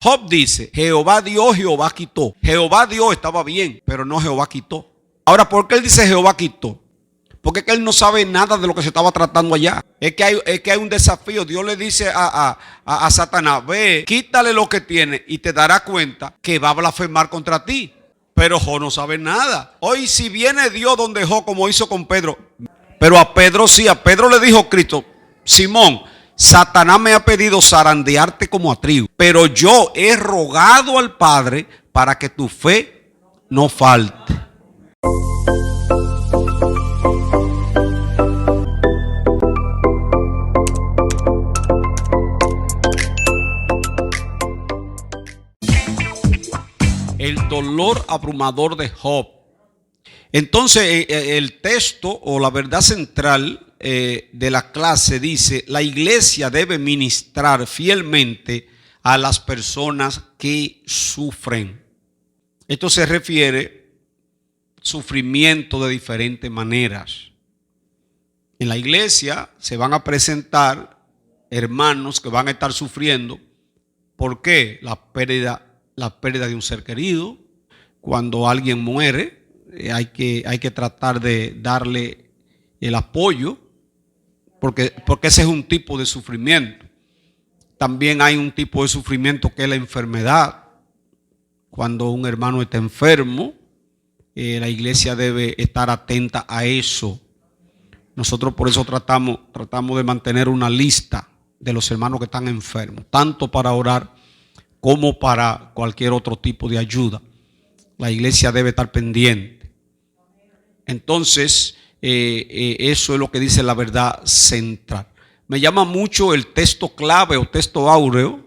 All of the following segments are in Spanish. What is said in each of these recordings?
Job dice, Jehová dio, Jehová quitó. Jehová dio, estaba bien, pero no Jehová quitó. Ahora, ¿por qué él dice Jehová quitó? Porque es que él no sabe nada de lo que se estaba tratando allá. Es que hay un desafío. Dios le dice a Satanás, ve, quítale lo que tiene y te dará cuenta que va a blasfemar contra ti. Pero Job no sabe nada. Hoy si viene Dios donde Job, como hizo con Pedro. Pero a Pedro sí, a Pedro le dijo Cristo, Simón, Satanás me ha pedido zarandearte como a trigo, pero yo he rogado al Padre para que tu fe no falte. El dolor abrumador de Job. Entonces el texto o la verdad central de la clase dice: la iglesia debe ministrar fielmente a las personas que sufren. Esto se refiere a sufrimiento de diferentes maneras. En la iglesia se van a presentar hermanos que van a estar sufriendo. ¿Por qué? La pérdida de un ser querido. Cuando alguien muere, hay que tratar de darle el apoyo, porque ese es un tipo de sufrimiento. También hay un tipo de sufrimiento que es la enfermedad. Cuando un hermano está enfermo, la iglesia debe estar atenta a eso. Nosotros por eso tratamos de mantener una lista de los hermanos que están enfermos, tanto para orar como para cualquier otro tipo de ayuda. La iglesia debe estar pendiente. Entonces, eso es lo que dice la verdad central. Me llama mucho el texto clave o texto áureo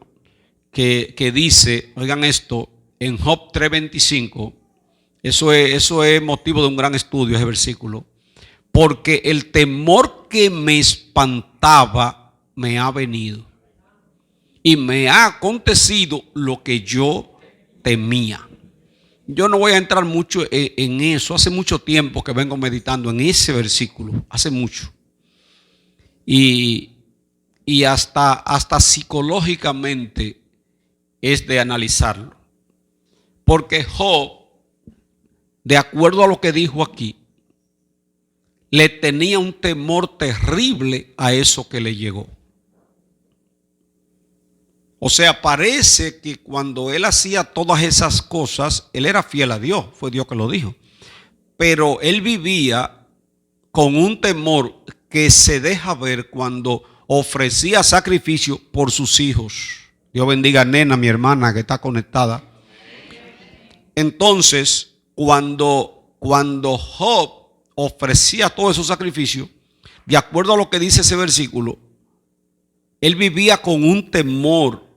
que dice, oigan esto, en Job 3:25, eso es motivo de un gran estudio, ese versículo. Porque el temor que me espantaba me ha venido y me ha acontecido lo que yo temía. Yo no voy a entrar mucho en eso. Hace mucho tiempo que vengo meditando en ese versículo. Hace mucho. Y hasta psicológicamente es de analizarlo. Porque Job, de acuerdo a lo que dijo aquí, le tenía un temor terrible a eso que le llegó. O sea, parece que cuando él hacía todas esas cosas, él era fiel a Dios, fue Dios que lo dijo. Pero él vivía con un temor que se deja ver cuando ofrecía sacrificio por sus hijos. Dios bendiga a Nena, mi hermana que está conectada. Entonces, cuando Job ofrecía todos esos sacrificios, de acuerdo a lo que dice ese versículo, él vivía con un temor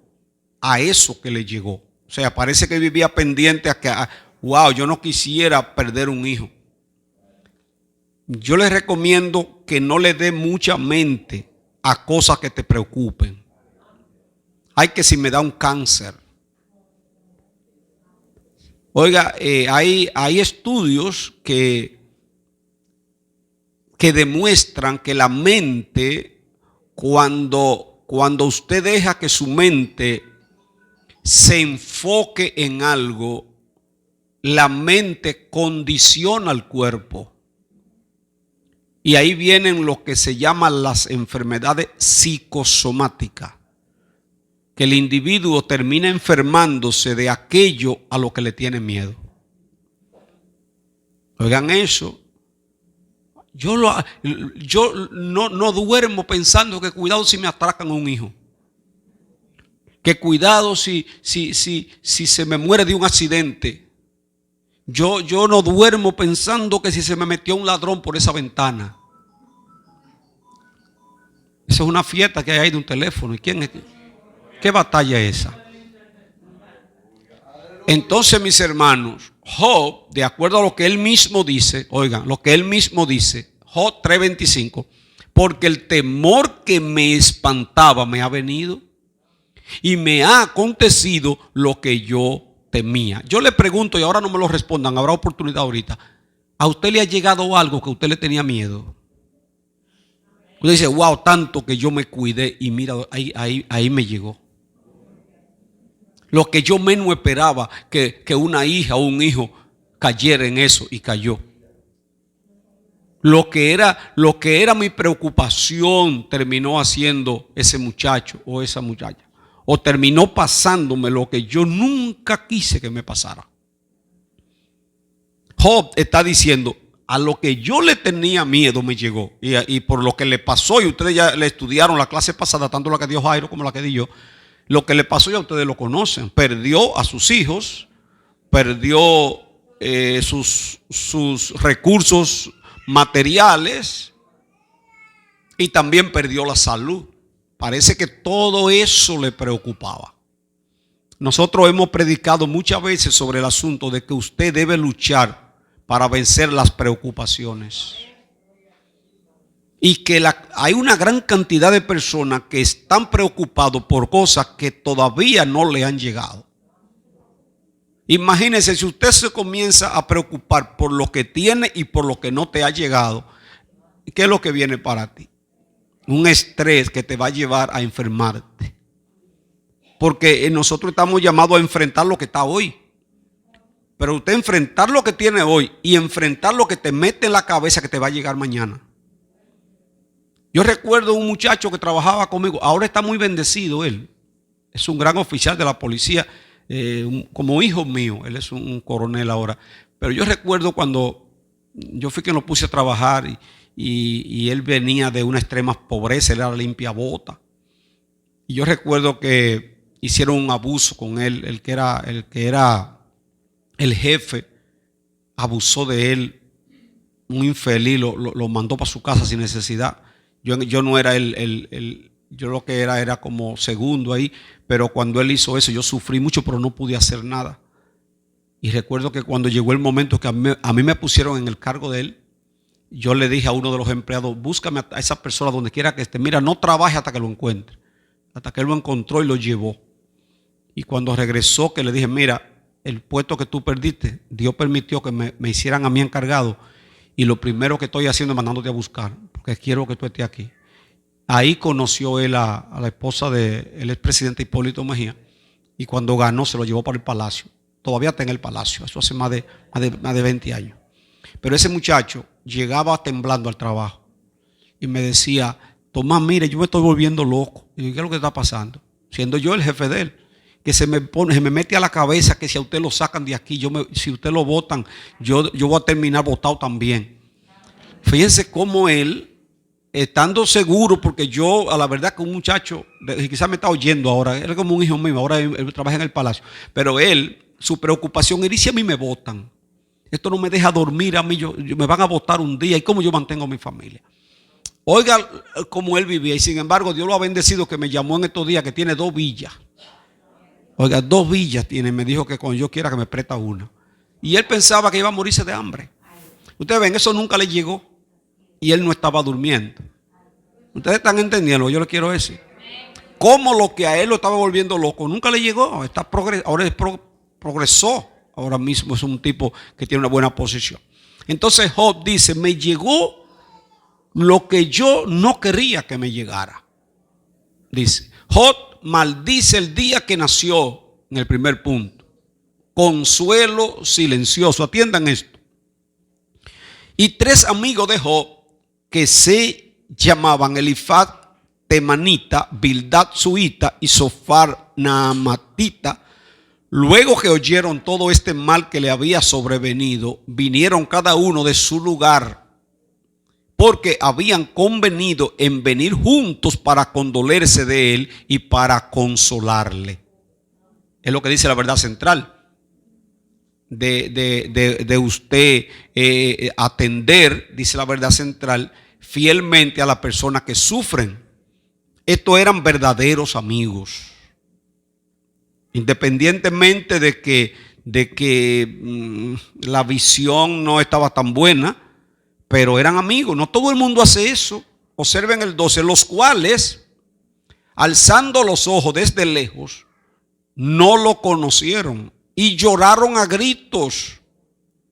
a eso que le llegó. O sea, parece que vivía pendiente a que, wow, yo no quisiera perder un hijo. Yo les recomiendo que no le dé mucha mente a cosas que te preocupen. Hay que si me da un cáncer. Oiga, hay estudios que demuestran que la mente, cuando usted deja que su mente se enfoque en algo, la mente condiciona al cuerpo. Y ahí vienen lo que se llaman las enfermedades psicosomáticas, que el individuo termina enfermándose de aquello a lo que le tiene miedo. Oigan eso. Yo no duermo pensando que cuidado si me atracan a un hijo. Que cuidado si se me muere de un accidente. Yo no duermo pensando que si se me metió un ladrón por esa ventana. Esa es una fiesta que hay ahí de un teléfono. ¿Y quién es? ¿Qué batalla es esa? Entonces, mis hermanos, Job, de acuerdo a lo que él mismo dice, oigan, lo que él mismo dice, Job 3:25, porque el temor que me espantaba me ha venido y me ha acontecido lo que yo temía. Yo le pregunto, y ahora no me lo respondan, habrá oportunidad ahorita. ¿A usted le ha llegado algo que a usted le tenía miedo? Usted dice, wow, tanto que yo me cuidé y mira, ahí me llegó. Lo que yo menos esperaba, que una hija o un hijo cayera en eso, y cayó. Lo que era mi preocupación terminó haciendo ese muchacho o esa muchacha. O terminó pasándome lo que yo nunca quise que me pasara. Job está diciendo, a lo que yo le tenía miedo me llegó. Y por lo que le pasó, y ustedes ya le estudiaron la clase pasada, tanto la que dio Jairo como la que di yo, lo que le pasó ya ustedes lo conocen. Perdió a sus hijos, perdió sus recursos materiales y también perdió la salud. Parece que todo eso le preocupaba. Nosotros hemos predicado muchas veces sobre el asunto de que usted debe luchar para vencer las preocupaciones. Y que hay una gran cantidad de personas que están preocupados por cosas que todavía no le han llegado. Imagínese si usted se comienza a preocupar por lo que tiene y por lo que no te ha llegado. ¿Qué es lo que viene para ti? Un estrés que te va a llevar a enfermarte. Porque nosotros estamos llamados a enfrentar lo que está hoy. Pero usted enfrentar lo que tiene hoy y enfrentar lo que te mete en la cabeza que te va a llegar mañana. Yo recuerdo un muchacho que trabajaba conmigo. Ahora está muy bendecido él. Es un gran oficial de la policía. Como hijo mío, él es un coronel ahora. Pero yo recuerdo cuando yo fui quien lo puse a trabajar y él venía de una extrema pobreza, él era limpiabota. Y yo recuerdo que hicieron un abuso con él, el que era el jefe abusó de él, un infeliz, lo mandó para su casa sin necesidad. Yo no era yo lo que era como segundo ahí, pero cuando él hizo eso yo sufrí mucho, pero no pude hacer nada. Y recuerdo que cuando llegó el momento que a mí me pusieron en el cargo de él, yo le dije a uno de los empleados, búscame a esa persona donde quiera que esté, mira, no trabaje hasta que lo encuentre. Hasta que él lo encontró y lo llevó. Y cuando regresó, que le dije, mira, el puesto que tú perdiste, Dios permitió que me hicieran a mí encargado, y lo primero que estoy haciendo es mandándote a buscar, porque quiero que tú estés aquí. Ahí conoció él a la esposa del expresidente Hipólito Mejía, y cuando ganó se lo llevó para el palacio. Todavía está en el palacio, eso hace más de 20 años. Pero ese muchacho llegaba temblando al trabajo y me decía, Tomás, mire, yo me estoy volviendo loco. Y yo, ¿qué es lo que está pasando? Siendo yo el jefe de él, que se me mete a la cabeza que si a usted lo sacan de aquí, si usted lo botan, yo voy a terminar botado también. Fíjense cómo él, estando seguro, porque yo, a la verdad que un muchacho, quizás me está oyendo ahora, él es como un hijo mío, ahora él trabaja en el palacio, pero él, su preocupación era, ¿y si a mí me botan? Esto no me deja dormir a mí, me van a botar un día, ¿y cómo yo mantengo a mi familia? Oiga cómo él vivía, y sin embargo Dios lo ha bendecido, que me llamó en estos días, que tiene 2 villas. Oiga, 2 villas tiene, me dijo que cuando yo quiera que me presta una. Y él pensaba que iba a morirse de hambre. Ustedes ven, eso nunca le llegó. Y él no estaba durmiendo. Ustedes están entendiendo, yo le quiero decir. Cómo lo que a él lo estaba volviendo loco nunca le llegó. Ahora progresó. Ahora mismo es un tipo que tiene una buena posición. Entonces Job dice, me llegó lo que yo no quería que me llegara. Dice, Job maldice el día que nació, en el primer punto. Consuelo silencioso. Atiendan esto. Y 3 amigos de Job que se llamaban Elifaz Temanita, Bildad Suita y Sofar Naamatita, luego que oyeron todo este mal que le había sobrevenido, vinieron cada uno de su lugar, porque habían convenido en venir juntos para condolerse de él y para consolarle. Es lo que dice la verdad central de usted atender, dice la verdad central, fielmente a las personas que sufren. Estos eran verdaderos amigos. Independientemente de que la visión no estaba tan buena, pero eran amigos. No todo el mundo hace eso. Observen el 12, los cuales, alzando los ojos desde lejos, no lo conocieron y lloraron a gritos.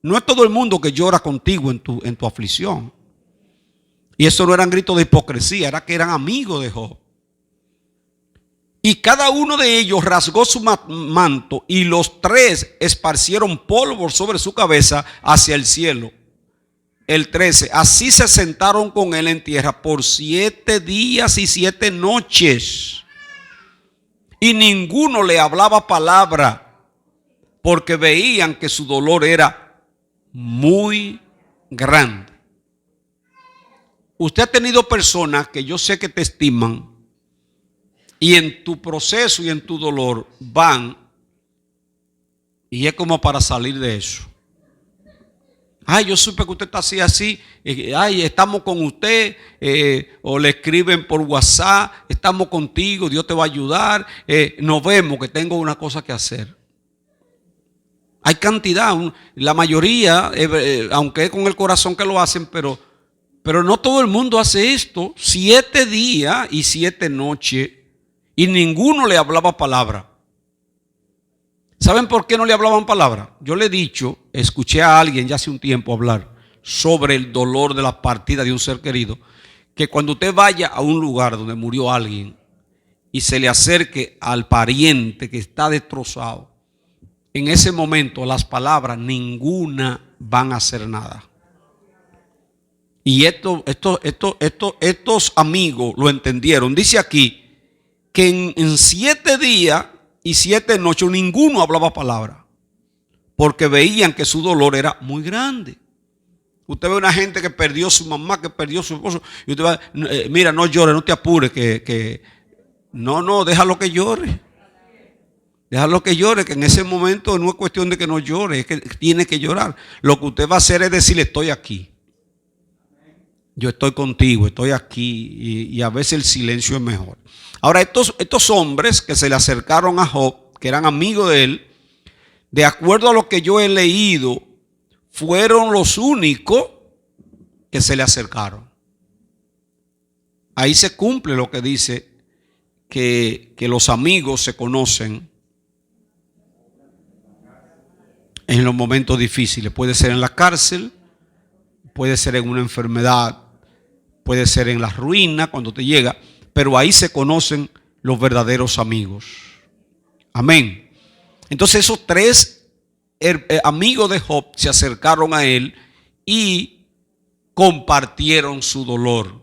No es todo el mundo que llora contigo en tu aflicción. Y eso no eran gritos de hipocresía, era que eran amigos de Job. Y cada uno de ellos rasgó su manto, y los tres esparcieron polvo sobre su cabeza hacia el cielo. El 13, así se sentaron con él en tierra por 7 días y 7 noches. Y ninguno le hablaba palabra, porque veían que su dolor era muy grande. Usted ha tenido personas que yo sé que te estiman, y en tu proceso y en tu dolor van, y es como para salir de eso. Ay, yo supe que usted está así, ay, estamos con usted, o le escriben por WhatsApp, estamos contigo, Dios te va a ayudar, nos vemos, que tengo una cosa que hacer. Hay cantidad, la mayoría, aunque es con el corazón que lo hacen, pero no todo el mundo hace esto. 7 días y 7 noches, y ninguno le hablaba palabra. ¿Saben por qué no le hablaban palabra? Yo le he dicho, escuché a alguien ya hace un tiempo hablar sobre el dolor de la partida de un ser querido, que cuando usted vaya a un lugar donde murió alguien y se le acerque al pariente que está destrozado, en ese momento las palabras ninguna van a hacer nada. Y estos amigos lo entendieron. Dice aquí que en 7 días y 7 noches ninguno hablaba palabra, porque veían que su dolor era muy grande. Usted ve una gente que perdió su mamá, que perdió su esposo, y usted va, mira, no llores, no te apures, no, déjalo que llore. Déjalo que llore, que en ese momento no es cuestión de que no llore, es que tiene que llorar. Lo que usted va a hacer es decirle, estoy aquí. Yo estoy contigo, estoy aquí, y a veces el silencio es mejor. Ahora, estos hombres que se le acercaron a Job, que eran amigos de él, de acuerdo a lo que yo he leído, fueron los únicos que se le acercaron. Ahí se cumple lo que dice que los amigos se conocen en los momentos difíciles. Puede ser en la cárcel, puede ser en una enfermedad, puede ser en la ruina cuando te llega, pero ahí se conocen los verdaderos amigos. Amén. Entonces esos 3 amigos de Job se acercaron a él y compartieron su dolor.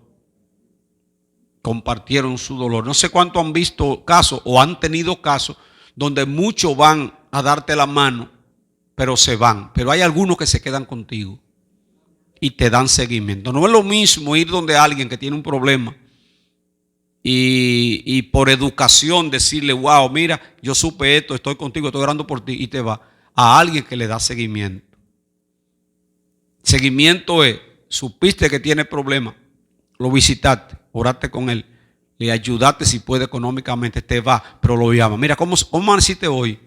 Compartieron su dolor. No sé cuánto han visto casos o han tenido casos donde muchos van a darte la mano, pero se van. Pero hay algunos que se quedan contigo y te dan seguimiento. No es lo mismo ir donde alguien que tiene un problema y por educación decirle, wow, mira, yo supe esto, estoy contigo, estoy orando por ti, y te va, a alguien que le da seguimiento. Seguimiento es, supiste que tiene problemas, lo visitaste, oraste con él, le ayudaste si puede económicamente, te va, pero lo llama. Mira, ¿cómo amaneciste hoy?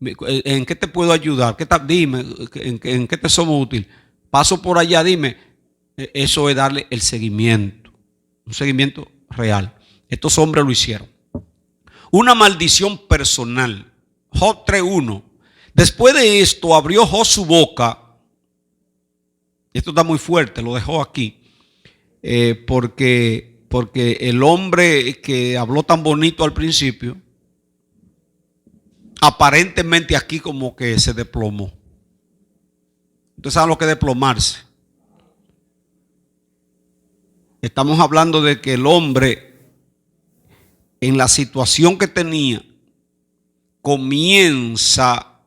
¿En qué te puedo ayudar? Dime, ¿en qué te somos útil? Paso por allá, dime. Eso es darle el seguimiento, un seguimiento real. Estos hombres lo hicieron. Una maldición personal. Job 3:1. Después de esto abrió Job su boca. Esto está muy fuerte, lo dejó aquí. Porque el hombre que habló tan bonito al principio, aparentemente aquí como que se desplomó. Ustedes saben lo que es desplomarse. Estamos hablando de que el hombre, en la situación que tenía, comienza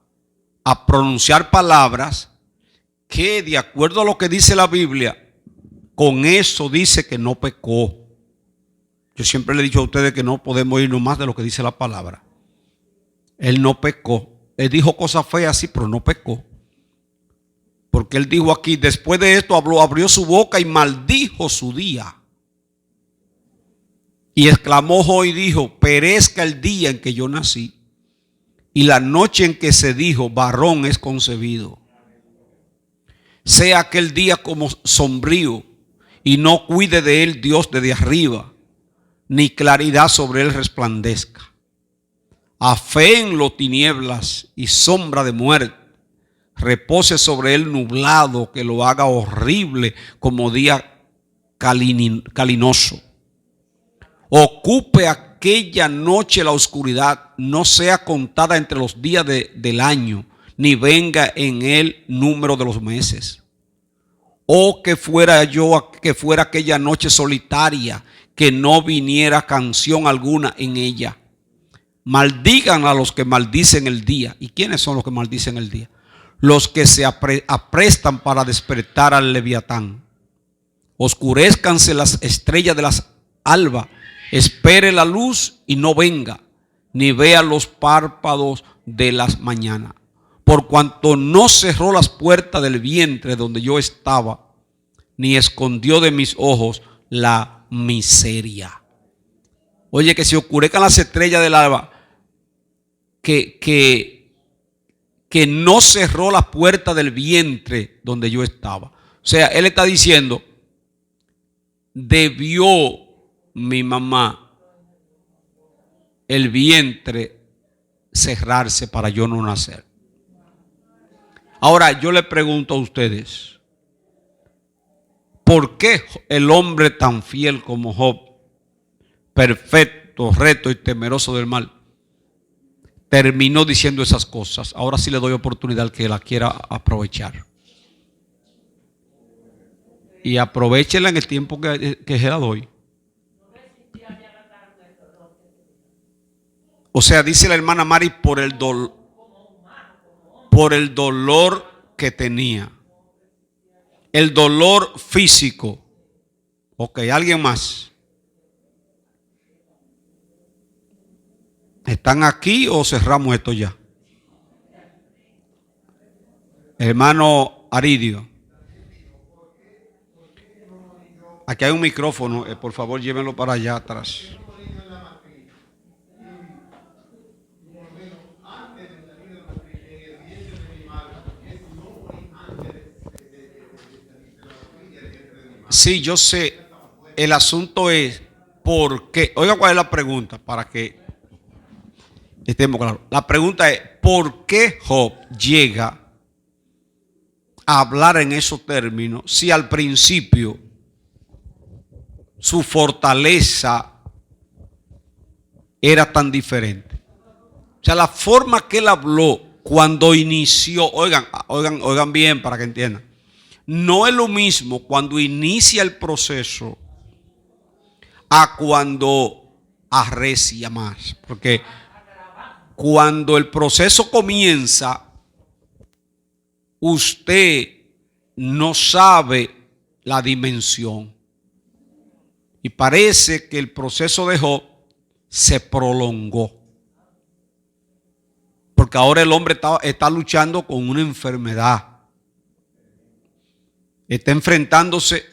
a pronunciar palabras que, de acuerdo a lo que dice la Biblia, con eso dice que no pecó. Yo siempre le he dicho a ustedes que no podemos irnos más de lo que dice la palabra. Él no pecó. Él dijo cosas feas, sí, pero no pecó. Porque él dijo aquí, después de esto abrió su boca y maldijo su día. Y exclamó Job y dijo, perezca el día en que yo nací y la noche en que se dijo, varón es concebido. Sea aquel día como sombrío y no cuide de él Dios desde arriba, ni claridad sobre él resplandezca. Aféenlo tinieblas y sombra de muerte. Repose sobre él nublado, que lo haga horrible como día calinoso. Ocupe aquella noche la oscuridad no sea contada entre los días del año, ni venga en el número de los meses. O que fuera aquella noche solitaria, que no viniera canción alguna en ella. Maldigan a los que maldicen el día. ¿Y quiénes son los que maldicen el día? Los que se aprestan para despertar al Leviatán. Oscurézcanse las estrellas de las alba. Espere la luz y no venga, ni vea los párpados de las mañanas. Por cuanto no cerró las puertas del vientre donde yo estaba, ni escondió de mis ojos la miseria. Oye, que se oscurezcan las estrellas del alba, que no cerró la puerta del vientre donde yo estaba. O sea, él está diciendo, debió mi mamá el vientre cerrarse para yo no nacer. Ahora yo le pregunto a ustedes, ¿por qué el hombre tan fiel como Job, perfecto, recto y temeroso del mal, terminó diciendo esas cosas? Ahora sí le doy oportunidad al que la quiera aprovechar. Y aprovechenla en el tiempo que se la doy. O sea, dice la hermana Mari, por el dolor que tenía. El dolor físico. Ok, ¿alguien más? ¿Están aquí o cerramos esto ya? Hermano Aridio. Aquí hay un micrófono, por favor llévenlo para allá atrás. Sí, yo sé. El asunto es ¿por qué? Oiga, ¿cuál es la pregunta? Para que estemos claros. La pregunta es ¿por qué Job llega a hablar en esos términos si al principio su fortaleza era tan diferente? O sea, la forma que él habló cuando inició, oigan bien para que entiendan. No es lo mismo cuando inicia el proceso a cuando arrecia más. Porque cuando el proceso comienza, usted no sabe la dimensión. Y parece que el proceso de Job se prolongó. Porque ahora el hombre está luchando con una enfermedad. Está enfrentándose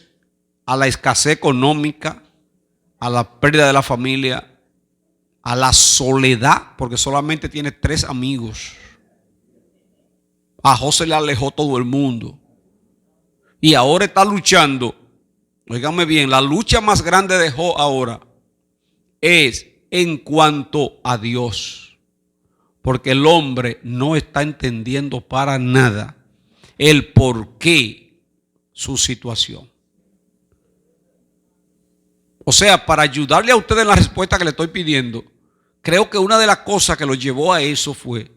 a la escasez económica, a la pérdida de la familia, a la soledad, porque solamente tiene 3 amigos. A José le alejó todo el mundo. Y ahora está luchando. Óigame bien, la lucha más grande de Job ahora es en cuanto a Dios. Porque el hombre no está entendiendo para nada el por qué su situación. O sea, para ayudarle a ustedes en la respuesta que le estoy pidiendo, creo que una de las cosas que lo llevó a eso fue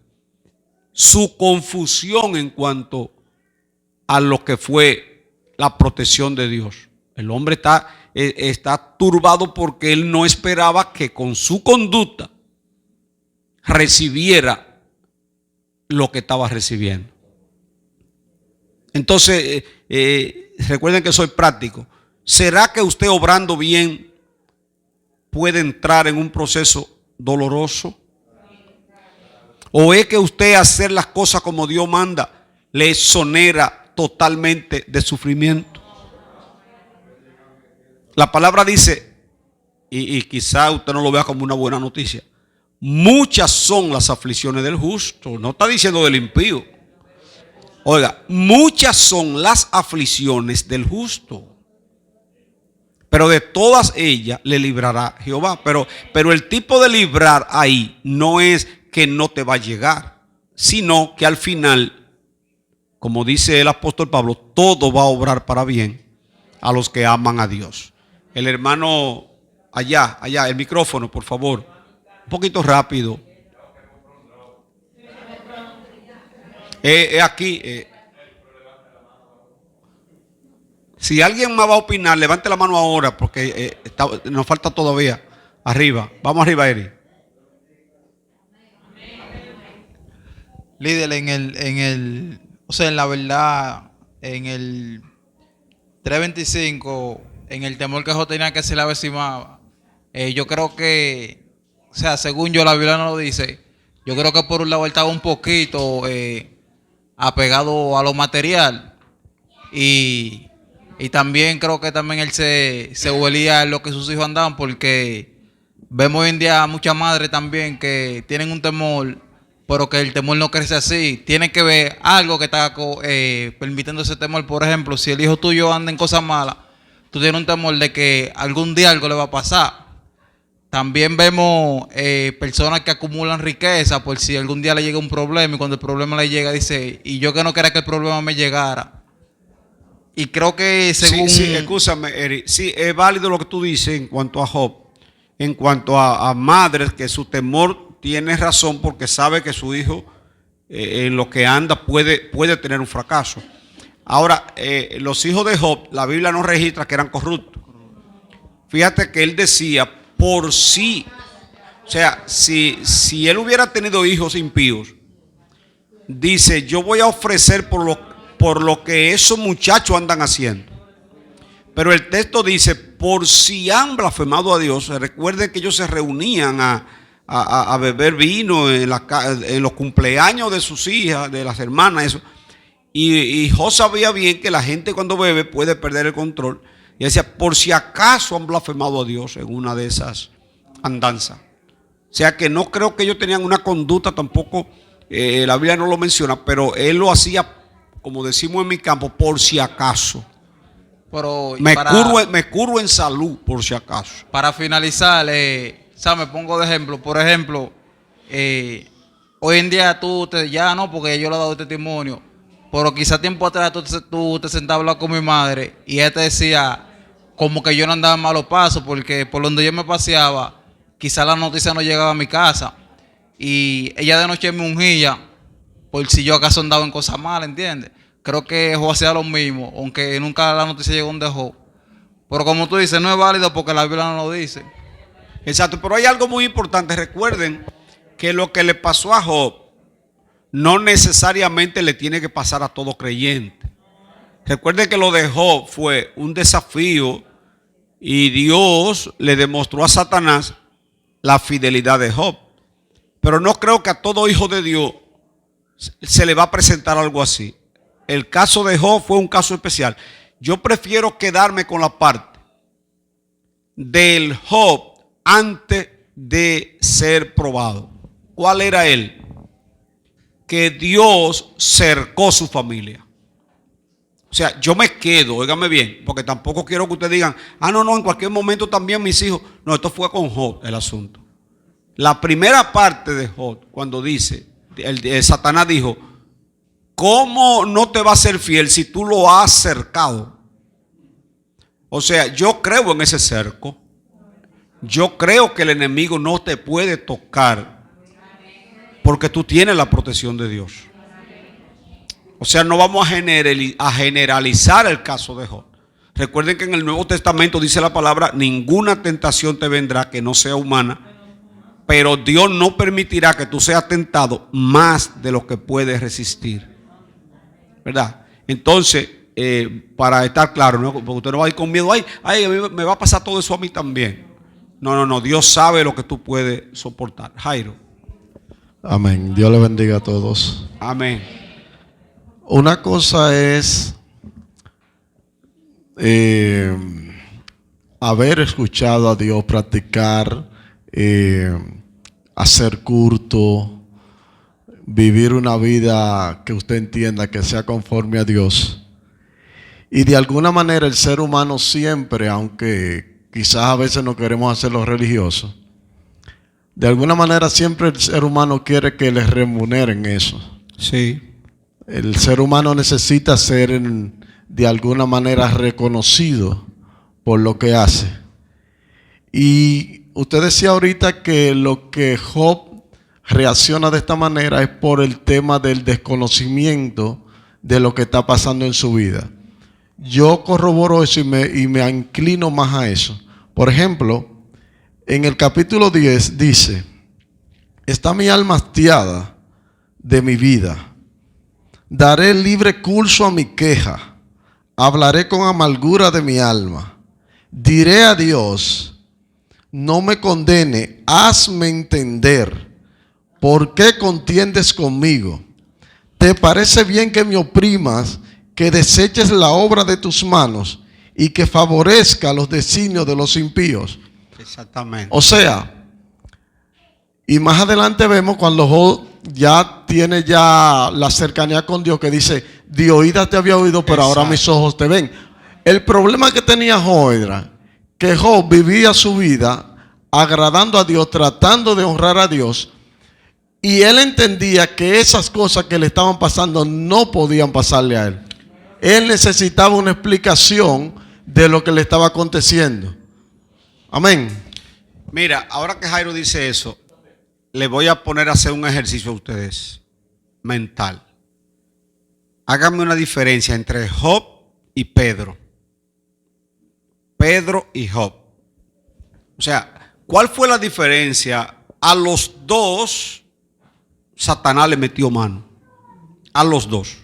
su confusión en cuanto a lo que fue la protección de Dios. El hombre está turbado porque él no esperaba que con su conducta recibiera lo que estaba recibiendo. Entonces, recuerden que soy práctico. ¿Será que usted obrando bien puede entrar en un proceso doloroso? ¿O es que usted hacer las cosas como Dios manda le exonera totalmente de sufrimiento? La palabra dice, y quizá usted no lo vea como una buena noticia, muchas son las aflicciones del justo. No está diciendo del impío. Oiga, muchas son las aflicciones del justo, pero de todas ellas le librará Jehová. Pero el tipo de librar ahí no es que no te va a llegar, sino que al final, como dice el apóstol Pablo, todo va a obrar para bien a los que aman a Dios. El hermano Allá, el micrófono, por favor. Un poquito rápido. Aquí. Si alguien más va a opinar, levante la mano ahora, porque nos falta todavía. Arriba. Vamos arriba, Eri. Líder, o sea, en la verdad, en el 325, en el temor que Job tenía que se le avecimaba, yo creo que, o sea, según yo, la Biblia no lo dice, yo creo que por un lado él estaba un poquito apegado a lo material y también creo que también él se huelía en lo que sus hijos andaban, porque vemos hoy en día muchas madres también que tienen un temor, pero que el temor no crece así. Tiene que ver algo que está permitiendo ese temor. Por ejemplo, si el hijo tuyo anda en cosas malas, tú tienes un temor de que algún día algo le va a pasar. También vemos personas que acumulan riqueza por si algún día le llega un problema, y cuando el problema le llega dice, y yo que no quería que el problema me llegara. Y creo que según... Sí, escúchame, Eri. Sí, es válido lo que tú dices en cuanto a Job. En cuanto a madres, que su temor tiene razón porque sabe que su hijo en lo que anda puede tener un fracaso. Ahora, los hijos de Job, la Biblia no registra que eran corruptos. Fíjate que él decía, por sí, o sea, si él hubiera tenido hijos impíos, dice, yo voy a ofrecer por lo que esos muchachos andan haciendo. Pero el texto dice, por si han blasfemado a Dios. Recuerden que ellos se reunían a beber vino en los cumpleaños de sus hijas, de las hermanas, eso. Y Job sabía bien que la gente cuando bebe puede perder el control. Y decía, por si acaso han blasfemado a Dios en una de esas andanzas. O sea que no creo que ellos tenían una conducta tampoco, la Biblia no lo menciona, pero él lo hacía, como decimos en mi campo, por si acaso. Pero me curo en salud, por si acaso. Para finalizar, o sea, me pongo de ejemplo. Por ejemplo, hoy en día ya no, porque yo le he dado testimonio, pero quizá tiempo atrás tú te sentabas a hablar con mi madre y ella te decía como que yo no andaba en malos pasos, porque por donde yo me paseaba, quizá la noticia no llegaba a mi casa. Y ella de noche me ungía por si yo acaso andaba en cosas malas, ¿entiendes? Creo que Job hacía lo mismo, aunque nunca la noticia llegó donde Job. Pero como tú dices, no es válido porque la Biblia no lo dice. Exacto, pero hay algo muy importante. Recuerden que lo que le pasó a Job no necesariamente le tiene que pasar a todo creyente. Recuerden que lo de Job fue un desafío y Dios le demostró a Satanás la fidelidad de Job. Pero no creo que a todo hijo de Dios se le va a presentar algo así. El caso de Job fue un caso especial. Yo prefiero quedarme con la parte del Job antes de ser probado. ¿Cuál era él? Que Dios cercó su familia. O sea, yo me quedo, óigame bien, porque tampoco quiero que ustedes digan, no, en cualquier momento también mis hijos. No, esto fue con Job el asunto. La primera parte de Job, cuando dice, Satanás dijo, ¿cómo no te va a ser fiel si tú lo has cercado? O sea, yo creo en ese cerco. Yo creo que el enemigo no te puede tocar porque tú tienes la protección de Dios. O sea, no vamos a generalizar el caso de Job. Recuerden que en el Nuevo Testamento dice la palabra, ninguna tentación te vendrá que no sea humana, pero Dios no permitirá que tú seas tentado más de lo que puedes resistir. ¿Verdad? Entonces, para estar claro, ¿no? Porque usted no va a ir con miedo, ay, a mí me va a pasar todo eso a mí también. No, Dios sabe lo que tú puedes soportar. Jairo. Amén. Dios le bendiga a todos. Amén. Una cosa es haber escuchado a Dios, practicar, hacer culto, vivir una vida que usted entienda que sea conforme a Dios. Y de alguna manera el ser humano siempre, aunque quizás a veces no queremos hacerlo religioso, de alguna manera siempre el ser humano quiere que le remuneren eso. Sí. El ser humano necesita ser de alguna manera reconocido por lo que hace. Y usted decía ahorita que lo que Job reacciona de esta manera es por el tema del desconocimiento de lo que está pasando en su vida. Yo corroboro eso y me inclino más a eso. Por ejemplo, en el capítulo 10 dice: está mi alma hastiada de mi vida. Daré libre curso a mi queja. Hablaré con amargura de mi alma. Diré a Dios: no me condene, hazme entender. ¿Por qué contiendes conmigo? ¿Te parece bien que me oprimas, que deseches la obra de tus manos y que favorezca los designios de los impíos? Exactamente. O sea, y más adelante vemos cuando Job ya tiene ya la cercanía con Dios, que dice: de oídas te había oído, pero ahora mis ojos te ven. El problema que tenía Job era que Job vivía su vida agradando a Dios, tratando de honrar a Dios, y él entendía que esas cosas que le estaban pasando no podían pasarle a él. Él necesitaba una explicación de lo que le estaba aconteciendo. Amén. Mira, ahora que Jairo dice eso, le voy a poner a hacer un ejercicio a ustedes mental. Háganme una diferencia entre Job y Pedro. Pedro y Job. O sea, ¿cuál fue la diferencia? A los dos Satanás le metió mano. A los dos.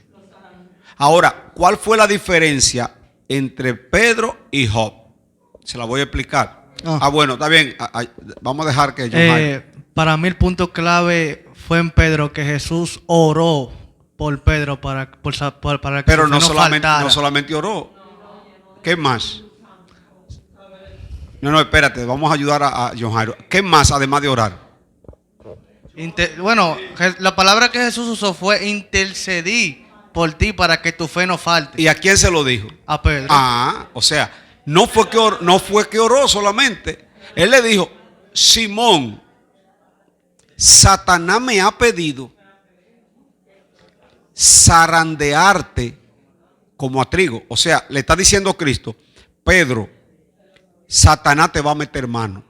Ahora, ¿cuál fue la diferencia entre Pedro y Job? Se la voy a explicar. Bueno, está bien. Vamos a dejar que para mí el punto clave fue en Pedro, que Jesús oró por Pedro para que pero su fe faltara. no solamente oró. ¿Qué más? No, espérate, vamos a ayudar a John Jairo. ¿Qué más además de orar? Bueno, la palabra que Jesús usó fue intercedí por ti para que tu fe no falte. ¿Y a quién se lo dijo? A Pedro. O sea, no fue que oró solamente. Él le dijo: Simón, Satanás me ha pedido zarandearte como a trigo. O sea, le está diciendo Cristo: Pedro, Satanás te va a meter mano.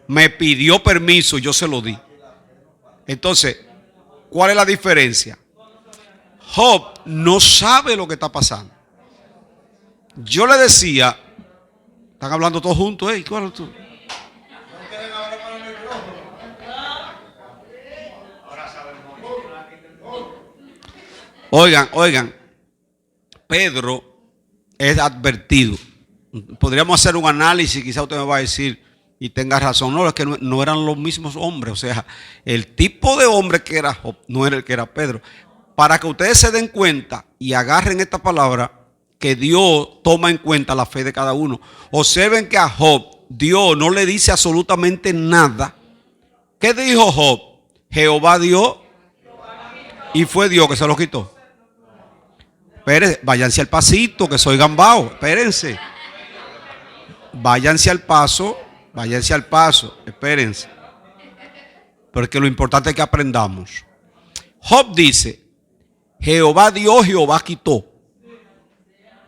Me pidió permiso, yo se lo di. Entonces, ¿cuál es la diferencia? Job no sabe lo que está pasando. Yo le decía, están hablando todos juntos, ¿cuál es tú? Oigan, Pedro es advertido. Podríamos hacer un análisis, quizá usted me va a decir y tenga razón. No, es que no eran los mismos hombres. O sea, el tipo de hombre que era Job no era el que era Pedro. Para que ustedes se den cuenta y agarren esta palabra, que Dios toma en cuenta la fe de cada uno. Observen que a Job Dios no le dice absolutamente nada. ¿Qué dijo Job? Jehová dio y fue Dios que se lo quitó. Espérense, váyanse al pasito, que soy gambao. Espérense. Váyanse al paso, espérense. Porque lo importante es que aprendamos. Job dice: Jehová dio, Jehová quitó.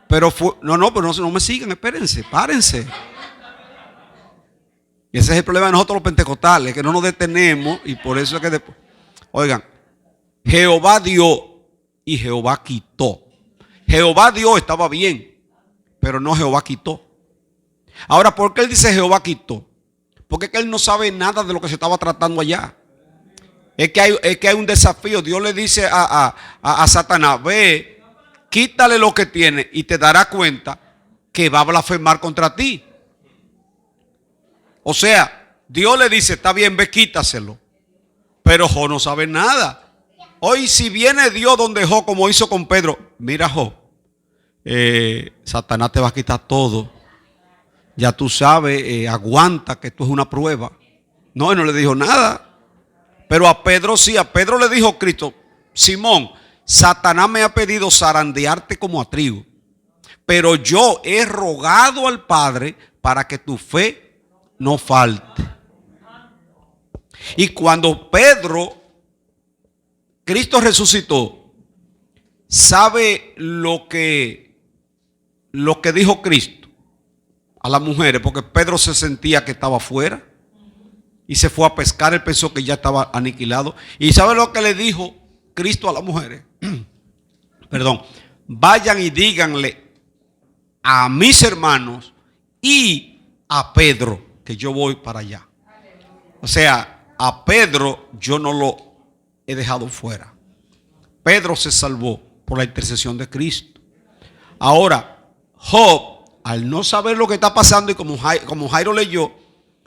Pero pero no me sigan, espérense, párense. Y ese es el problema de nosotros los pentecostales, que no nos detenemos, y por eso es que después. Oigan, Jehová dio y Jehová quitó. Jehová dio estaba bien, pero no Jehová quitó. Ahora, ¿por qué él dice Jehová quitó? Porque es que él no sabe nada de lo que se estaba tratando allá. Es que hay un desafío. Dios le dice a Satanás: ve, quítale lo que tiene y te dará cuenta que va a blasfemar contra ti. O sea, Dios le dice: está bien, ve, quítaselo. Pero Job no sabe nada. Hoy si viene Dios donde Job, como hizo con Pedro: mira Job, Satanás te va a quitar todo. Ya tú sabes, aguanta que esto es una prueba. No, él no le dijo nada. Pero a Pedro sí, a Pedro le dijo Cristo: Simón, Satanás me ha pedido zarandearte como a trigo, pero yo he rogado al Padre para que tu fe no falte. Y cuando Cristo resucitó, ¿sabe lo que dijo Cristo? a las mujeres porque Pedro se sentía que estaba afuera y se fue a pescar. Él pensó que ya estaba aniquilado. ¿Y sabe lo que le dijo Cristo a las mujeres? Perdón. Vayan y díganle a mis hermanos y a Pedro que yo voy para allá. O sea, a Pedro yo no lo he dejado fuera. Pedro se salvó por la intercesión de Cristo. Ahora, Job, al no saber lo que está pasando y como Jairo leyó,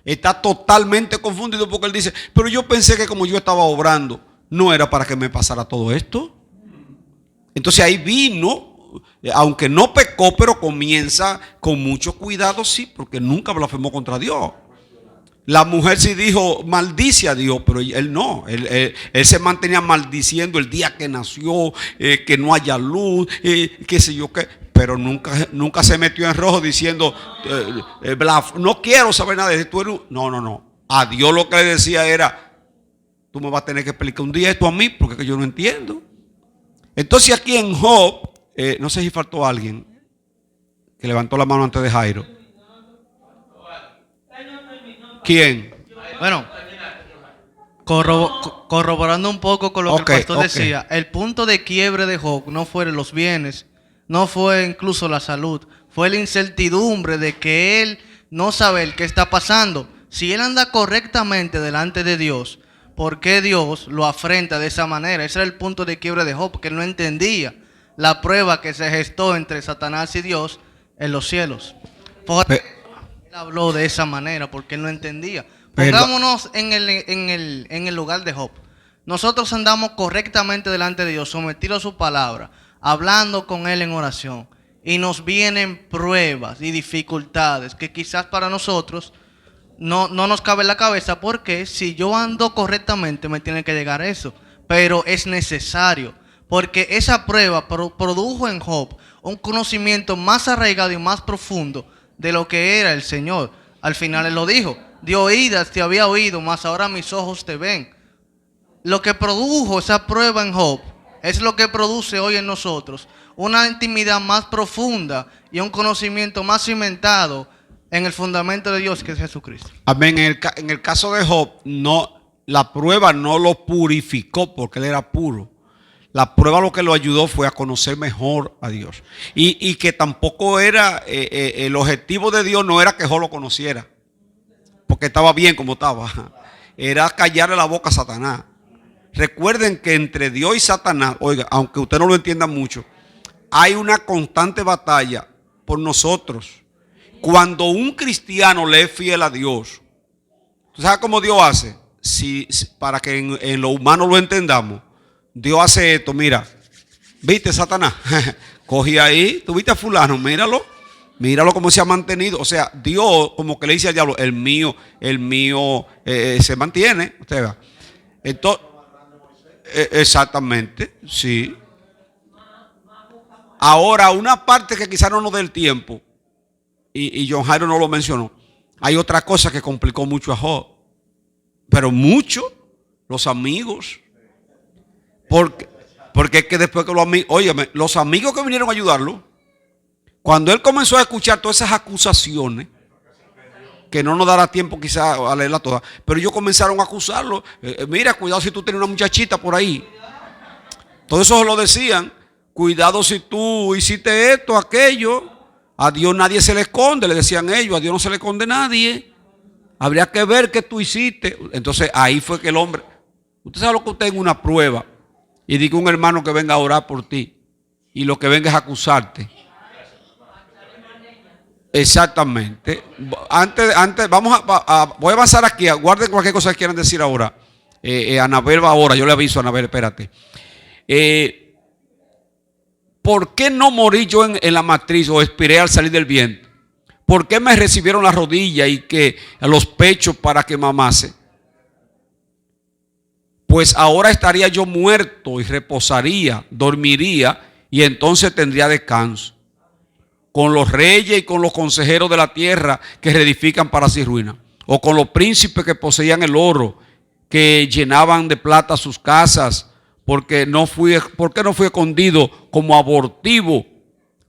está totalmente confundido porque él dice, pero yo pensé que como yo estaba obrando, no era para que me pasara todo esto. Entonces ahí vino, aunque no pecó, pero comienza con mucho cuidado, sí, porque nunca blasfemó contra Dios. La mujer sí dijo, maldice a Dios, pero él no. Él se mantenía maldiciendo el día que nació, que no haya luz, qué sé yo qué. Pero nunca se metió en rojo diciendo, no quiero saber nada de esto. No. A Dios lo que le decía era, tú me vas a tener que explicar un día esto a mí, porque yo no entiendo. Entonces aquí en Job, no sé si faltó alguien que levantó la mano antes de Jairo. ¿Quién? Bueno, corroborando un poco con lo que el pastor decía, el punto de quiebre de Job no fueron los bienes, no fue incluso la salud, fue la incertidumbre de que él no sabe qué está pasando. Si él anda correctamente delante de Dios, ¿por qué Dios lo afrenta de esa manera? Ese era el punto de quiebre de Job, porque él no entendía la prueba que se gestó entre Satanás y Dios en los cielos. Él habló de esa manera porque él no entendía. Pongámonos en el lugar de Job. Nosotros andamos correctamente delante de Dios, sometidos a su palabra, hablando con él en oración, y nos vienen pruebas y dificultades que quizás para nosotros no nos cabe en la cabeza, porque si yo ando correctamente me tiene que llegar eso, pero es necesario, porque esa prueba produjo en Job un conocimiento más arraigado y más profundo de lo que era el Señor. Al final él lo dijo, de oídas te había oído, mas ahora mis ojos te ven. Lo que produjo esa prueba en Job es lo que produce hoy en nosotros una intimidad más profunda y un conocimiento más cimentado en el fundamento de Dios, que es Jesucristo. Amén. En el caso de Job, la prueba no lo purificó porque él era puro. La prueba lo que lo ayudó fue a conocer mejor a Dios. Y que tampoco era, el objetivo de Dios no era que Job lo conociera, porque estaba bien como estaba. Era callarle la boca a Satanás. Recuerden que entre Dios y Satanás, oiga, aunque usted no lo entienda mucho, hay una constante batalla por nosotros. Cuando un cristiano le es fiel a Dios, ¿tú sabes cómo Dios hace? Para que en lo humano lo entendamos. Dios hace esto, mira, ¿viste Satanás? Cogí ahí, ¿tú viste a fulano? Míralo cómo se ha mantenido. O sea, Dios como que le dice al diablo, el mío se mantiene. Usted vea. Entonces, exactamente, sí. Ahora, una parte que quizás no nos dé el tiempo, y John Jairo no lo mencionó, hay otra cosa que complicó mucho a Job, pero mucho, los amigos. Porque es que después que los amigos que vinieron a ayudarlo, cuando él comenzó a escuchar todas esas acusaciones, que no nos dará tiempo quizás a leerlas todas, pero ellos comenzaron a acusarlo. Mira, cuidado si tú tienes una muchachita por ahí. Todo eso se lo decían. Cuidado si tú hiciste esto, aquello. A Dios nadie se le esconde, le decían ellos. A Dios no se le esconde nadie. Habría que ver qué tú hiciste. Entonces ahí fue que el hombre, usted sabe lo que usted en una prueba y diga un hermano que venga a orar por ti y lo que venga es acusarte. Exactamente. Antes voy a avanzar aquí. Guarden cualquier cosa que quieran decir ahora. Anabel va ahora. Yo le aviso a Anabel, espérate. ¿Por qué no morí yo en la matriz o expiré al salir del vientre? ¿Por qué me recibieron las rodillas y que a los pechos para que mamase? Pues ahora estaría yo muerto y reposaría, dormiría y entonces tendría descanso. Con los reyes y con los consejeros de la tierra que reedifican para sí ruina. O con los príncipes que poseían el oro, que llenaban de plata sus casas. ¿Por qué no fui escondido como abortivo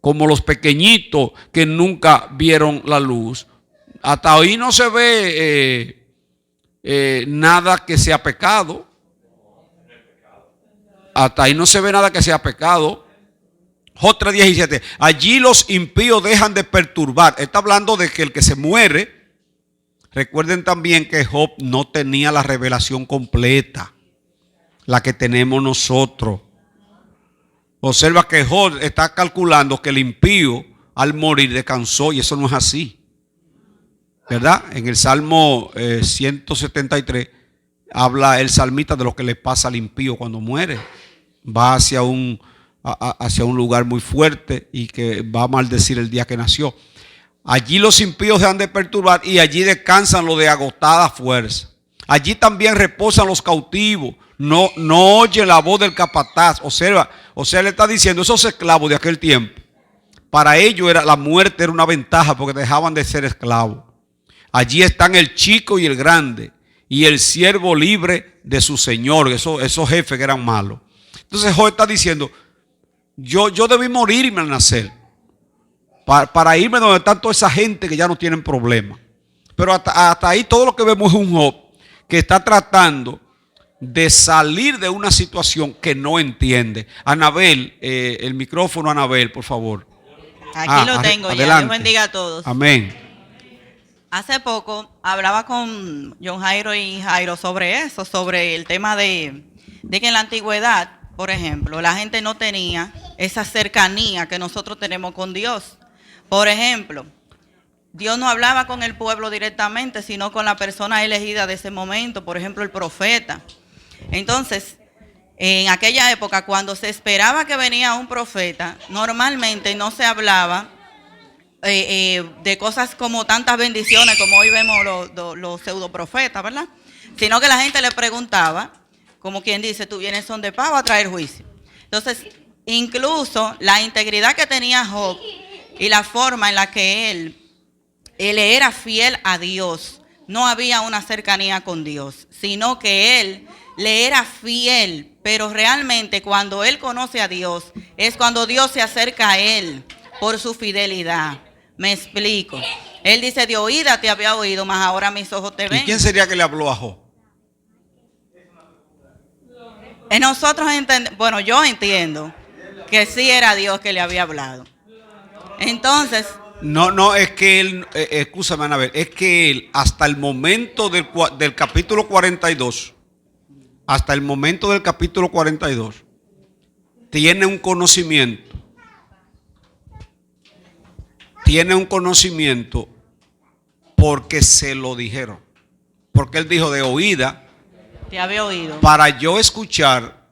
como los pequeñitos que nunca vieron la luz. Hasta hoy no se ve nada que sea pecado. Hasta ahí no se ve nada que sea pecado. Job 3:17. Allí los impíos dejan de perturbar. Está hablando de que el que se muere. Recuerden también que Job no tenía la revelación completa, la que tenemos nosotros. Observa que Job está calculando que el impío al morir descansó, y eso no es así, ¿verdad? En el Salmo 173 habla el salmista de lo que le pasa al impío cuando muere. Va hacia un lugar muy fuerte y que va a maldecir el día que nació. Allí los impíos dejan de perturbar y allí descansan los de agotada fuerza. Allí también reposan los cautivos. No oye la voz del capataz. Observa, le está diciendo, esos esclavos de aquel tiempo, para ellos la muerte era una ventaja porque dejaban de ser esclavos. Allí están el chico y el grande y el siervo libre de su señor. Esos jefes que eran malos. Entonces Job está diciendo, yo debí morirme al nacer para irme donde está toda esa gente que ya no tienen problemas. Pero hasta ahí todo lo que vemos es un Job que está tratando de salir de una situación que no entiende. Anabel, el micrófono, Anabel, por favor. Aquí lo tengo adelante. ya. Dios bendiga a todos. Amén. Hace poco hablaba con John Jairo y Jairo sobre eso, sobre el tema de que en la antigüedad, por ejemplo, la gente no tenía esa cercanía que nosotros tenemos con Dios. Por ejemplo, Dios no hablaba con el pueblo directamente, sino con la persona elegida de ese momento, por ejemplo, el profeta. Entonces, en aquella época, cuando se esperaba que venía un profeta, normalmente no se hablaba de cosas como tantas bendiciones como hoy vemos los pseudoprofetas, ¿verdad? Sino que la gente le preguntaba, como quien dice, tú vienes son de pavo a traer juicio. Entonces, incluso la integridad que tenía Job y la forma en la que él era fiel a Dios, no había una cercanía con Dios, sino que él le era fiel, pero realmente cuando él conoce a Dios, es cuando Dios se acerca a él por su fidelidad. Me explico. Él dice, de oída te había oído, mas ahora mis ojos te ven. ¿Y quién sería que le habló a Job? Nosotros entendemos, bueno, yo entiendo que sí era Dios que le había hablado. Entonces... No, es que él, escúchame, Anabel, es que él hasta el momento del capítulo 42, hasta el momento del capítulo 42, tiene un conocimiento porque se lo dijeron. Porque él dijo de oída, te había oído. Para yo escuchar,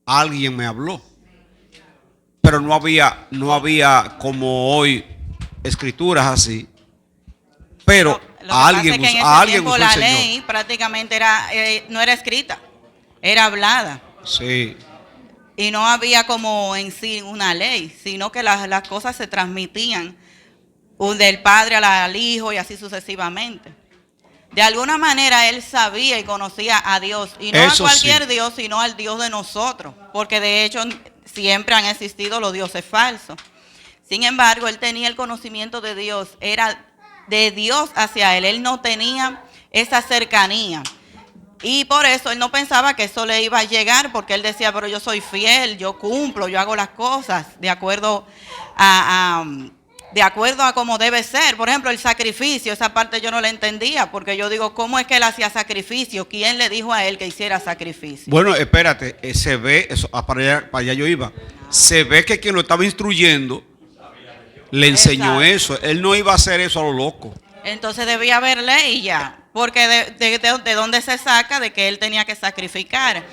alguien me habló. Pero no había como hoy escrituras así. Pero a alguien usó el Señor. La ley prácticamente no era escrita, era hablada. Sí. Y no había como en sí una ley, sino que las cosas se transmitían del padre al hijo y así sucesivamente. De alguna manera él sabía y conocía a Dios, y no eso a cualquier sí. Dios, sino al Dios de nosotros, porque de hecho siempre han existido los dioses falsos. Sin embargo, él tenía el conocimiento de Dios, era de Dios hacia él no tenía esa cercanía. Y por eso él no pensaba que eso le iba a llegar, porque él decía, pero yo soy fiel, yo cumplo, yo hago las cosas de acuerdo a cómo debe ser. Por ejemplo, el sacrificio, esa parte yo no la entendía, porque yo digo, ¿cómo es que él hacía sacrificio? ¿Quién le dijo a él que hiciera sacrificio? Bueno, espérate, se ve, eso, para allá yo iba, se ve que quien lo estaba instruyendo le enseñó eso. Él no iba a hacer eso a lo loco. Entonces debía haber ley ya. Porque de dónde se saca de que él tenía que sacrificar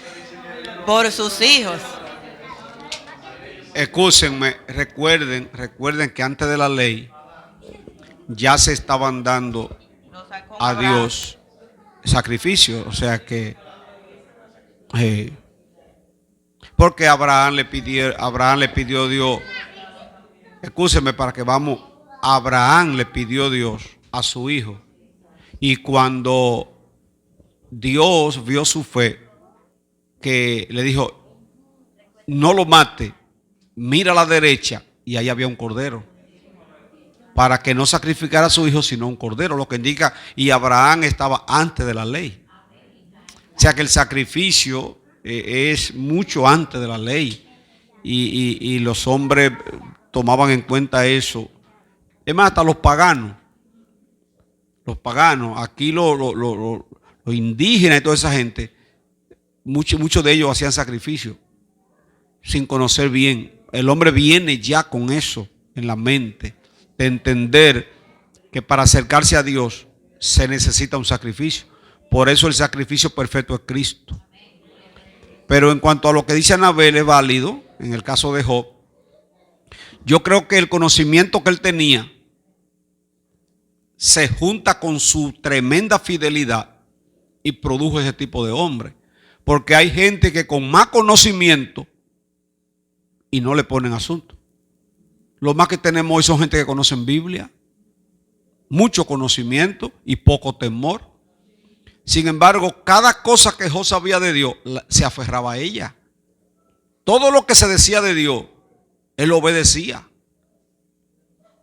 por sus hijos. Escúchenme, recuerden que antes de la ley ya se estaban dando a Dios sacrificios. O sea que porque Abraham le pidió a Dios, escúcheme para que vamos, Abraham le pidió a Dios a su hijo. Y cuando Dios vio su fe, que le dijo, no lo mate, mira a la derecha y ahí había un cordero. Para que no sacrificara a su hijo sino un cordero, lo que indica, y Abraham estaba antes de la ley. O sea que el sacrificio es mucho antes de la ley. Y los hombres tomaban en cuenta eso. Es más, hasta los paganos, aquí los indígenas y toda esa gente, muchos de ellos hacían sacrificio sin conocer bien. El hombre viene ya con eso en la mente, de entender que para acercarse a Dios se necesita un sacrificio. Por eso el sacrificio perfecto es Cristo. Pero en cuanto a lo que dice Anabel, es válido en el caso de Job. Yo creo que el conocimiento que él tenía se junta con su tremenda fidelidad y produjo ese tipo de hombre. Porque hay gente que con más conocimiento y no le ponen asunto. Lo más que tenemos hoy son gente que conocen Biblia, mucho conocimiento y poco temor. Sin embargo, cada cosa que Job sabía de Dios, se aferraba a ella. Todo lo que se decía de Dios, él obedecía,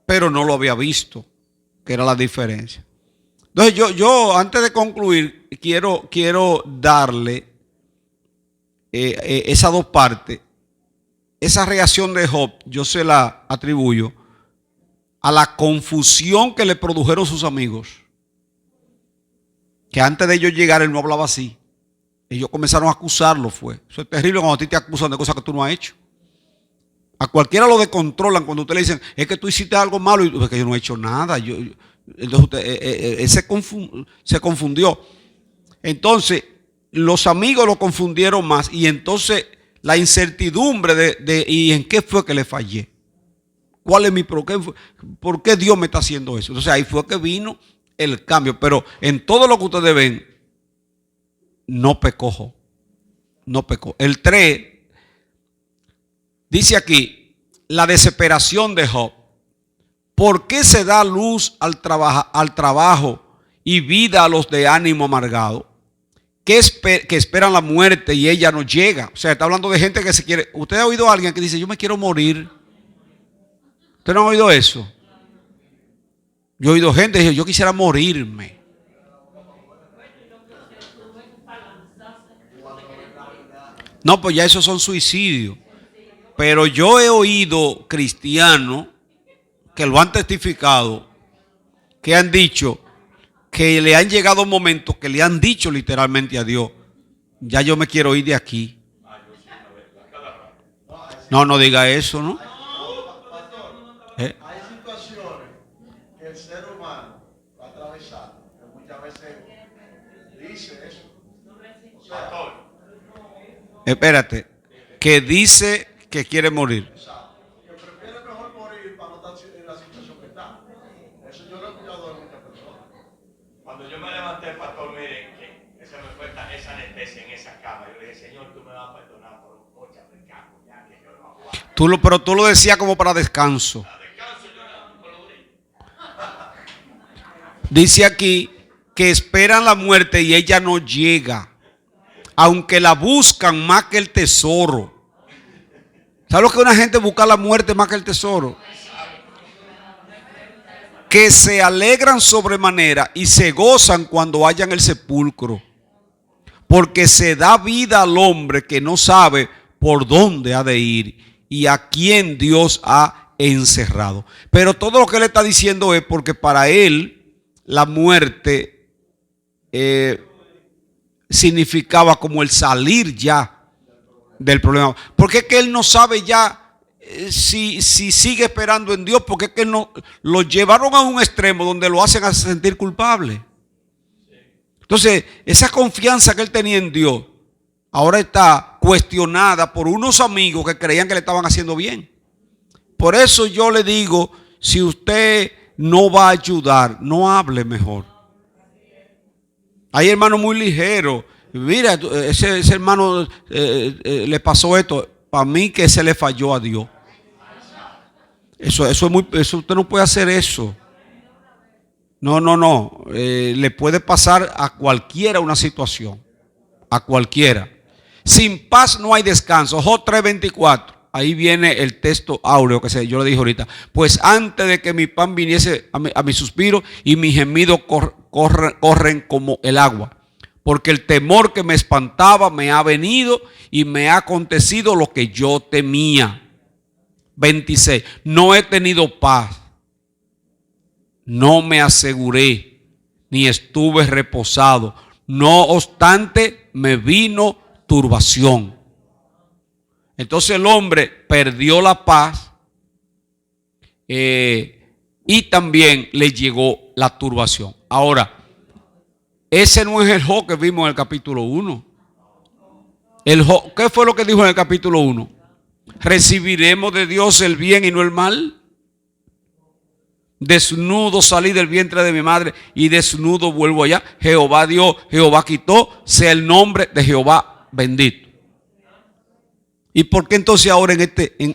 pero no lo había visto, que era la diferencia. Entonces yo antes de concluir, quiero darle esas dos partes. Esa reacción de Job, yo se la atribuyo a la confusión que le produjeron sus amigos. Que antes de ellos llegar, él no hablaba así. Ellos comenzaron a acusarlo, fue. Eso es terrible cuando a ti te acusan de cosas que tú no has hecho. A cualquiera lo descontrolan cuando usted le dicen, es que tú hiciste algo malo y es que yo no he hecho nada. Entonces usted él se confundió. Entonces, los amigos lo confundieron más y entonces la incertidumbre de ¿y en qué fue que le fallé? ¿Cuál es mi problema? ¿Por qué Dios me está haciendo eso? Entonces ahí fue que vino el cambio. Pero en todo lo que ustedes ven, no pecó. No pecó. El 3 dice aquí, la desesperación de Job. ¿Por qué se da luz al trabajo y vida a los de ánimo amargado? Que esperan la muerte y ella no llega. O sea, está hablando de gente que se quiere. ¿Usted ha oído a alguien que dice, yo me quiero morir? ¿Usted no ha oído eso? Yo he oído gente que dice, yo quisiera morirme. No, pues ya esos son suicidios. Pero yo he oído cristianos que lo han testificado, que han dicho que le han llegado momentos que le han dicho literalmente a Dios, ya yo me quiero ir de aquí. No diga eso, ¿no? Hay situaciones que el ser humano va a atravesar, que muchas veces dice eso. O sea, espérate, que dice que quiere morir. que prefiere mejor morir para no estar en la situación que está. Eso yo lo he escuchado de muchas personas. Cuando yo me levanté, pastor, miren, que se me fue esa anestesia en esa cama. Yo le dije, Señor, tú me vas a perdonar por muchas pecados, ya que yo no aguanto. Pero tú lo decías como para descanso. Dice aquí que esperan la muerte y ella no llega, aunque la buscan más que el tesoro. ¿Sabes lo que una gente busca la muerte más que el tesoro? Que se alegran sobremanera y se gozan cuando hallan el sepulcro, porque se da vida al hombre que no sabe por dónde ha de ir y a quién Dios ha encerrado. Pero todo lo que él está diciendo es porque para él la muerte significaba como el salir ya del problema. Porque es que él no sabe ya si sigue esperando en Dios, porque es que no lo llevaron a un extremo donde lo hacen a sentir culpable. Entonces, esa confianza que él tenía en Dios ahora está cuestionada por unos amigos que creían que le estaban haciendo bien. Por eso yo le digo, si usted no va a ayudar, no hable mejor. Hay hermanos muy ligeros. Mira, ese hermano le pasó esto. Para mí que se le falló a Dios. Eso usted no puede hacer eso. No. Le puede pasar a cualquiera una situación. A cualquiera. Sin paz no hay descanso. Job 3:24. ahí viene el texto áureo que yo le dije ahorita. Pues antes de que mi pan viniese a mi suspiro y mi gemido corren como el agua. Porque el temor que me espantaba me ha venido y me ha acontecido lo que yo temía. 26. No he tenido paz. No me aseguré, ni estuve reposado. No obstante, me vino turbación. Entonces el hombre perdió la paz y también le llegó la turbación. Ahora, ese no es el Job que vimos en el capítulo 1. ¿Qué fue lo que dijo en el capítulo 1? ¿Recibiremos de Dios el bien y no el mal? Desnudo salí del vientre de mi madre y desnudo vuelvo allá. Jehová dio, Jehová quitó, sea el nombre de Jehová bendito. ¿Y por qué entonces ahora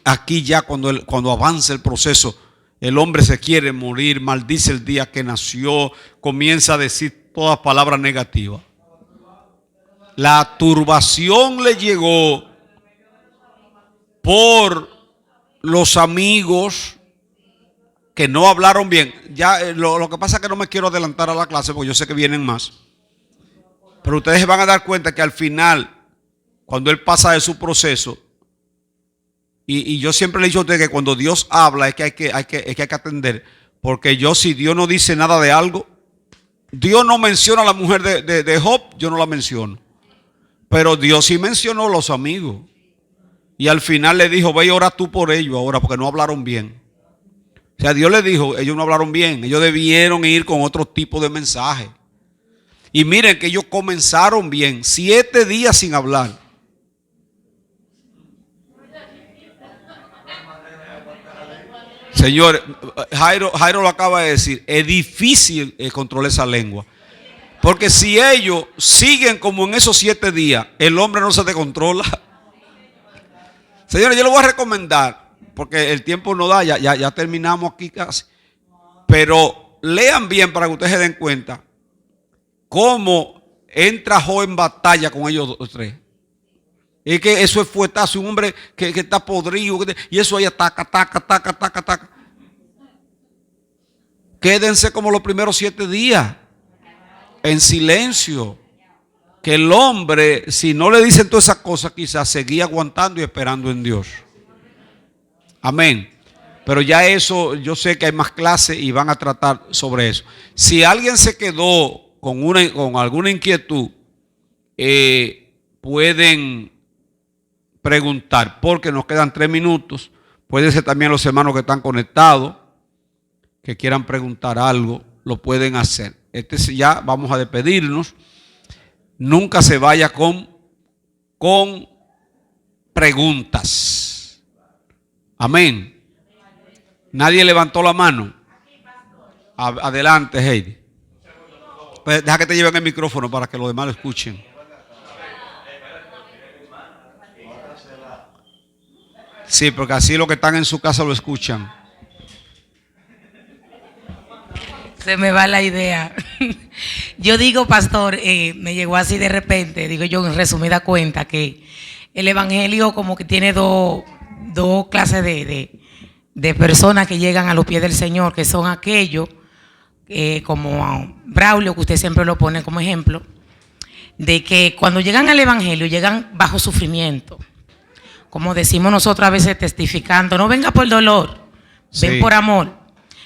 aquí ya cuando avanza el proceso, el hombre se quiere morir, maldice el día que nació, comienza a decir todas palabras negativas? La turbación le llegó por los amigos que no hablaron bien. Ya lo que pasa es que no me quiero adelantar a la clase porque yo sé que vienen más. Pero ustedes se van a dar cuenta que al final, cuando él pasa de su proceso, y yo siempre le he dicho a ustedes que cuando Dios habla es que hay que atender. Porque si Dios no dice nada de algo, Dios no menciona a la mujer de Job, yo no la menciono. Pero Dios sí mencionó a los amigos. Y al final le dijo, ve y ora tú por ellos ahora, porque no hablaron bien. O sea, Dios le dijo, ellos no hablaron bien, ellos debieron ir con otro tipo de mensaje. Y miren que ellos comenzaron bien, 7 días sin hablar. Señores, Jairo lo acaba de decir, es difícil controlar esa lengua. Porque si ellos siguen como en esos 7 días, el hombre no se descontrola. Señores, yo le voy a recomendar, porque el tiempo no da, ya terminamos aquí casi. Pero lean bien para que ustedes se den cuenta cómo entra Job en batalla con ellos 3. Es que eso es fuetazo, un hombre que está podrido, y eso ahí ataca. Quédense como los primeros 7 días, en silencio. Que el hombre, si no le dicen todas esas cosas, quizás seguía aguantando y esperando en Dios. Amén. Pero ya eso, yo sé que hay más clases y van a tratar sobre eso. Si alguien se quedó con alguna inquietud, pueden preguntar, porque nos quedan 3 minutos. Puede ser también los hermanos que están conectados, que quieran preguntar algo, lo pueden hacer. Ya vamos a despedirnos. Nunca se vaya con preguntas. Amén. Nadie levantó la mano. Adelante, Heidi. Pues deja que te lleven el micrófono para que los demás lo escuchen. Sí, porque así los que están en su casa lo escuchan. Se me va la idea. Yo digo, pastor, me llegó así de repente, digo yo en resumida cuenta, que el evangelio como que tiene dos clases de personas que llegan a los pies del Señor, que son aquellos, como Braulio, que usted siempre lo pone como ejemplo, de que cuando llegan al evangelio llegan bajo sufrimiento. Como decimos nosotros a veces testificando, no venga por dolor, ven por amor.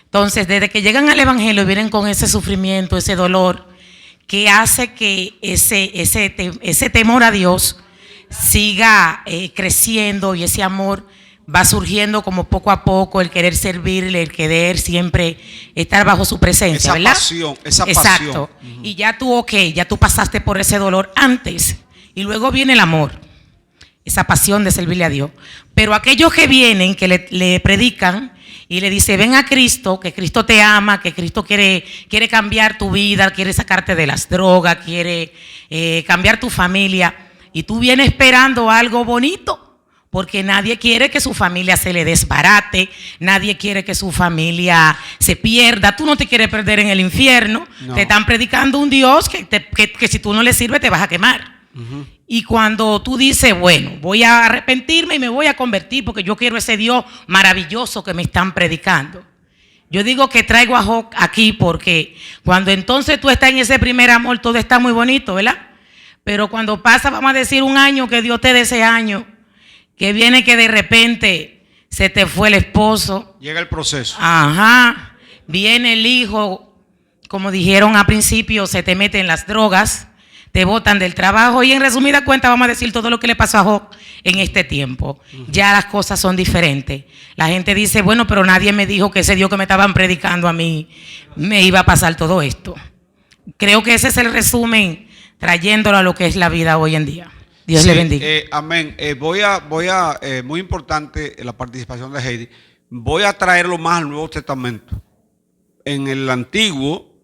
Entonces, desde que llegan al evangelio vienen con ese sufrimiento, ese dolor, que hace que ese temor a Dios siga creciendo, y ese amor va surgiendo como poco a poco, el querer servirle, el querer siempre estar bajo su presencia, ¿verdad? Esa pasión. Exacto. Y ya tú pasaste por ese dolor antes, y luego viene el amor, esa pasión de servirle a Dios. Pero aquellos que vienen, que le predican y le dice, ven a Cristo, que Cristo te ama, que Cristo quiere cambiar tu vida, quiere sacarte de las drogas, quiere cambiar tu familia, y tú vienes esperando algo bonito, porque nadie quiere que su familia se le desbarate, nadie quiere que su familia se pierda. Tú no te quieres perder en el infierno, no. Te están predicando un Dios que si tú no le sirves te vas a quemar. Y cuando tú dices, bueno, voy a arrepentirme y me voy a convertir porque yo quiero ese Dios maravilloso que me están predicando. Yo digo que traigo a Job aquí porque cuando entonces tú estás en ese primer amor, todo está muy bonito, ¿verdad? Pero cuando pasa, vamos a decir, un año, que Dios te dé ese año, que viene que de repente se te fue el esposo. Llega el proceso. Ajá. Viene el hijo, como dijeron al principio, se te meten las drogas, te botan del trabajo y en resumida cuenta vamos a decir todo lo que le pasó a Job en este tiempo. Ya las cosas son diferentes. La gente dice, bueno, pero nadie me dijo que ese Dios que me estaban predicando a mí me iba a pasar todo esto. Creo que ese es el resumen, trayéndolo a lo que es la vida hoy en día. Dios le bendiga. Amén. Muy importante la participación de Heidi. Voy a traerlo más al Nuevo Testamento. En el Antiguo,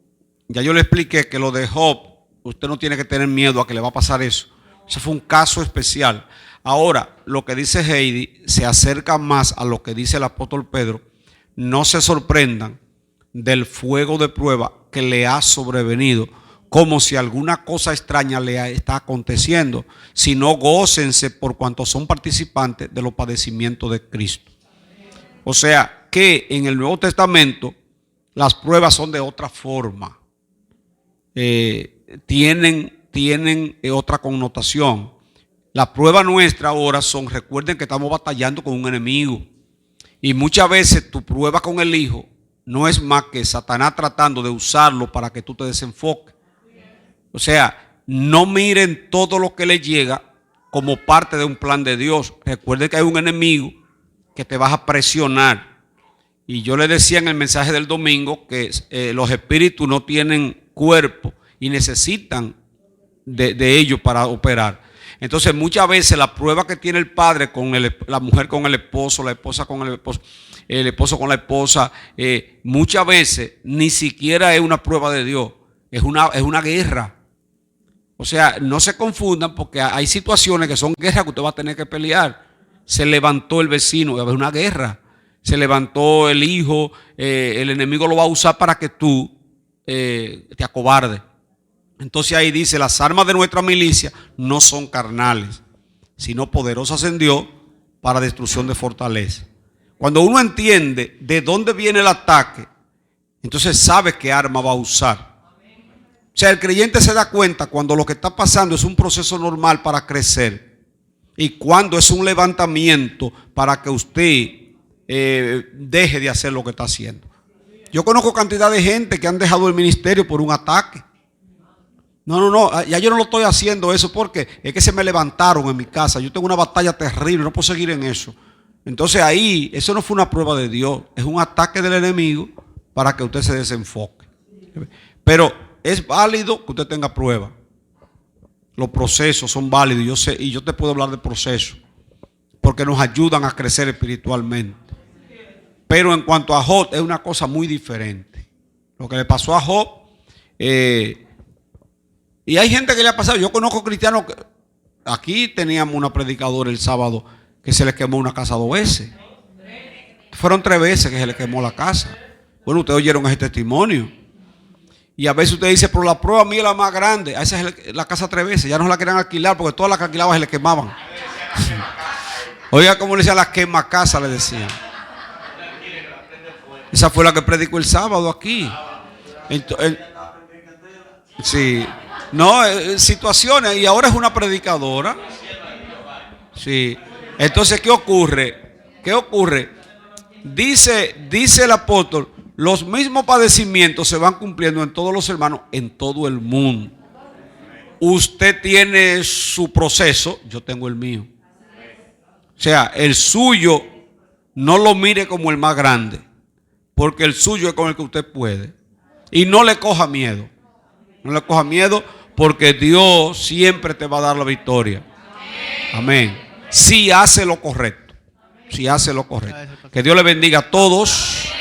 ya yo le expliqué que lo de Job, usted no tiene que tener miedo a que le va a pasar eso. Ese fue un caso especial. Ahora, lo que dice Heidi se acerca más a lo que dice el apóstol Pedro. No se sorprendan del fuego de prueba que le ha sobrevenido, como si alguna cosa extraña le está aconteciendo, sino gócense por cuanto son participantes de los padecimientos de Cristo. O sea, que en el Nuevo Testamento las pruebas son de otra forma. Tienen otra connotación. La prueba nuestra ahora recuerden que estamos batallando con un enemigo. Y muchas veces tu prueba con el hijo no es más que Satanás tratando de usarlo para que tú te desenfoques. O sea, no miren todo lo que les llega como parte de un plan de Dios. Recuerden que hay un enemigo que te vas a presionar. Y yo le decía en el mensaje del domingo que los espíritus no tienen cuerpo y necesitan de ellos para operar. Entonces muchas veces la prueba que tiene el padre con la mujer con el esposo, la esposa con el esposo con la esposa, muchas veces ni siquiera es una prueba de Dios, es una guerra. O sea, no se confundan porque hay situaciones que son guerras que usted va a tener que pelear. Se levantó el vecino, es una guerra. Se levantó el hijo, el enemigo lo va a usar para que tú te acobardes. Entonces ahí dice, las armas de nuestra milicia no son carnales, sino poderosas en Dios para destrucción de fortaleza. Cuando uno entiende de dónde viene el ataque, entonces sabe qué arma va a usar. O sea, el creyente se da cuenta cuando lo que está pasando es un proceso normal para crecer y cuando es un levantamiento para que usted deje de hacer lo que está haciendo. Yo conozco cantidad de gente que han dejado el ministerio por un ataque. No, ya yo no lo estoy haciendo eso porque es que se me levantaron en mi casa. Yo tengo una batalla terrible, no puedo seguir en eso. Entonces ahí, eso no fue una prueba de Dios, es un ataque del enemigo para que usted se desenfoque. Pero es válido que usted tenga prueba. Los procesos son válidos, yo sé, y yo te puedo hablar de procesos, porque nos ayudan a crecer espiritualmente. Pero en cuanto a Job, es una cosa muy diferente. Lo que le pasó a Job, y hay gente que le ha pasado. Yo conozco cristianos que aquí teníamos una predicadora el sábado que se le quemó una casa 2 veces. Fueron 3 veces que se le quemó la casa. Bueno, ustedes oyeron ese testimonio. Y a veces usted dice, pero la prueba mía es la más grande. A esa es la casa 3 veces. Ya no se la querían alquilar porque todas las que alquilaban se le quemaban. Oiga, como le decían, las quemacasas, le decían. Esa fue la que predicó el sábado aquí. Sí. No, situaciones. Y ahora es una predicadora. Sí. Entonces, ¿qué ocurre? ¿Qué ocurre? Dice el apóstol, los mismos padecimientos se van cumpliendo en todos los hermanos, en todo el mundo. Usted tiene su proceso, yo tengo el mío. O sea, el suyo no lo mire como el más grande, porque el suyo es con el que usted puede. Y no le coja miedo. No le coja miedo porque Dios siempre te va a dar la victoria. Amén. Si hace lo correcto. Si hace lo correcto. Que Dios le bendiga a todos.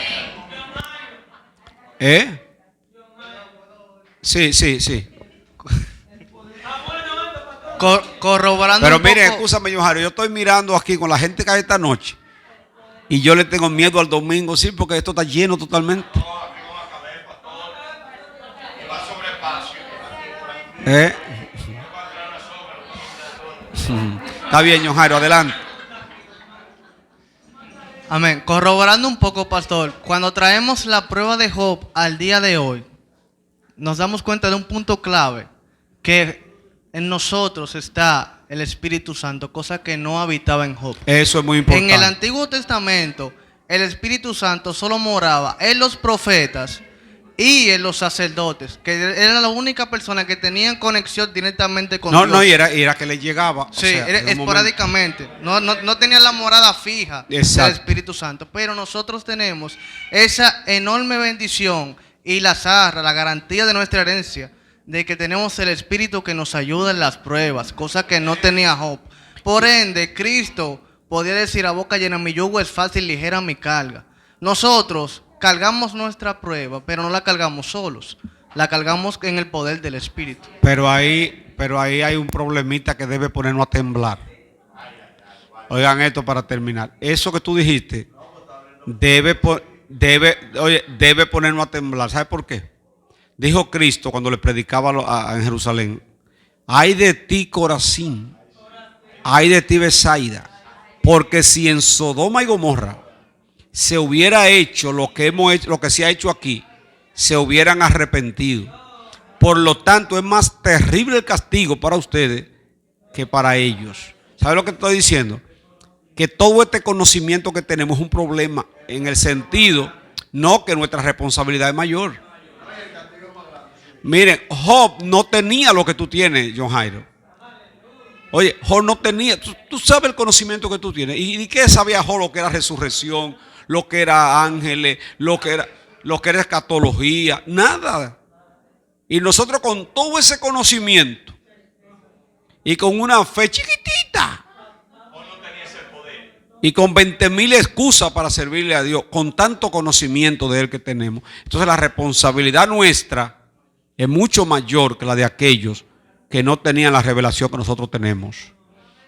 Sí. Corroborando. Pero mire, escúchame, yo estoy mirando aquí con la gente que hay esta noche. Y yo le tengo miedo al domingo, sí, porque esto está lleno totalmente. Está bien, John Jairo, adelante. Amén. Corroborando un poco, pastor, cuando traemos la prueba de Job al día de hoy, nos damos cuenta de un punto clave, que en nosotros está el Espíritu Santo, cosa que no habitaba en Job. Eso es muy importante. En el Antiguo Testamento, el Espíritu Santo solo moraba en los profetas y en los sacerdotes, que era la única persona que tenían conexión directamente con Dios. No, y era que le llegaba. Sí, o sea, era en un esporádicamente. No tenía la morada fija Exacto. del Espíritu Santo. Pero nosotros tenemos esa enorme bendición y la zarra, la garantía de nuestra herencia, de que tenemos el Espíritu que nos ayuda en las pruebas, cosa que no tenía Job. Por ende, Cristo podía decir a boca llena: mi yugo es fácil, ligera mi carga. Nosotros cargamos nuestra prueba, pero no la cargamos solos. La cargamos en el poder del Espíritu. Pero ahí hay un problemita que debe ponernos a temblar. Oigan esto para terminar. Eso que tú dijiste debe ponernos a temblar. ¿Sabe por qué? Dijo Cristo cuando le predicaba en Jerusalén: ay de ti, Corazín, ay de ti, Betsaida, porque si en Sodoma y Gomorra se hubiera hecho lo que se ha hecho aquí, se hubieran arrepentido. Por lo tanto, es más terrible el castigo para ustedes que para ellos. ¿Sabe lo que estoy diciendo? Que todo este conocimiento que tenemos es un problema, en el sentido, no que nuestra responsabilidad es mayor. Miren, Job no tenía lo que tú tienes, John Jairo. Oye, Job no tenía, tú sabes el conocimiento que tú tienes. ¿Y qué sabía Job? Lo que era resurrección, lo que era ángeles, lo que era escatología, nada. Y nosotros con todo ese conocimiento y con una fe chiquitita y con 20,000 excusas para servirle a Dios, con tanto conocimiento de Él que tenemos, entonces la responsabilidad nuestra es mucho mayor que la de aquellos que no tenían la revelación que nosotros tenemos.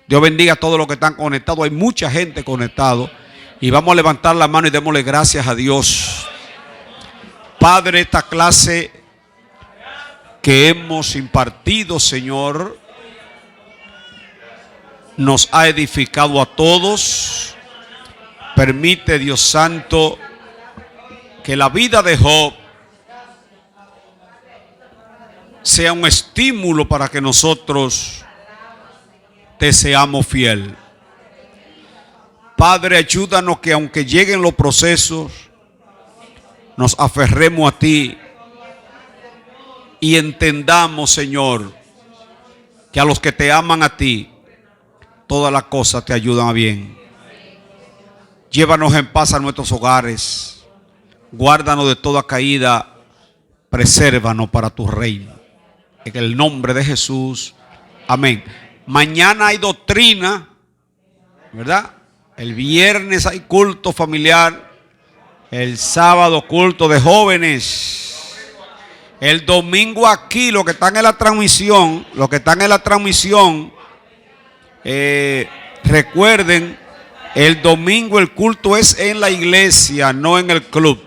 Dios bendiga a todos los que están conectados. Hay mucha gente conectada. Y vamos a levantar la mano y démosle gracias a Dios. Padre, esta clase que hemos impartido, Señor, nos ha edificado a todos. Permite, Dios Santo, que la vida de Job sea un estímulo para que nosotros te seamos fiel. Padre, ayúdanos que aunque lleguen los procesos, nos aferremos a ti y entendamos, Señor, que a los que te aman a ti, todas las cosas te ayudan a bien. Llévanos en paz a nuestros hogares, guárdanos de toda caída, presérvanos para tu reino. En el nombre de Jesús, amén. Mañana hay doctrina, ¿verdad? El viernes hay culto familiar. El sábado culto de jóvenes. El domingo aquí, los que están en la transmisión, recuerden, el domingo el culto es en la iglesia, no en el club.